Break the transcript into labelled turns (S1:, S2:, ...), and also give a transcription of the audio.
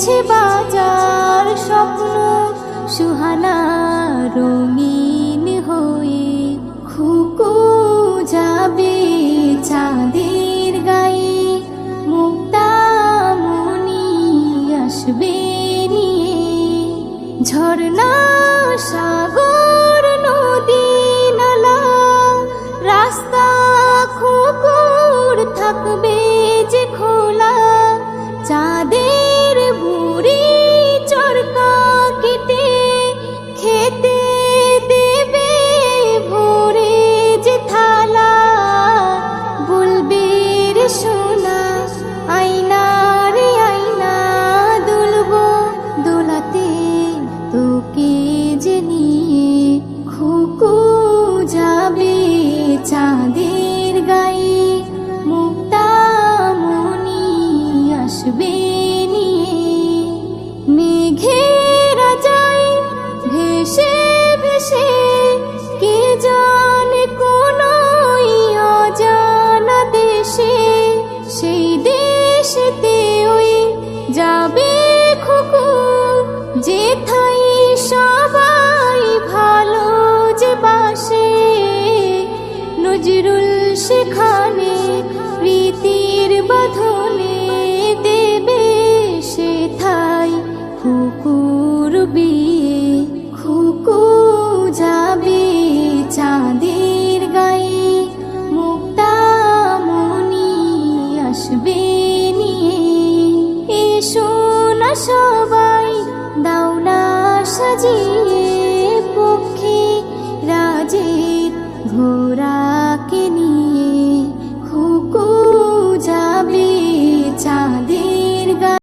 S1: সেজেছে বাজার স্বপ্ন সুহানা রঙিন হয়ে। খুকু যাবে চাঁদের গায়ে, মুক্তামণি আসবে নিয়ে। ঝর্ণা সাগর নদী নালা রাস্তা খুকুর থাকবে যে খোলা। চাঁদের বুড়ি চরকা কেটে খেতে দেবে ভোরে যে থালা। বলবে রে সোনা আয়না রে আয়না, দুলবো দোলাতে তোকে যে নিয়ে। খুকু যাবে চাঁদের গায়ে, মুক্তামণি আসবে নিয়ে। মেঘেরা যায় ভেসে ভেসে, কে জানে কোন অজানা দেশে। সেই দেশেতে ওই যাবে খুকু, যেথায় সবাই ভালো যে বাসে। নজরুল সেখানে প্রীতির বাঁধনে দেবে সেথায় খুকুর বিয়ে। খুকু যাবে চাঁদের গায়ে, মুক্তামণি আসবে নিয়ে। এসো না সবাই দাও না সাজিয়ে, পক্ষী রাজের ঘোড়া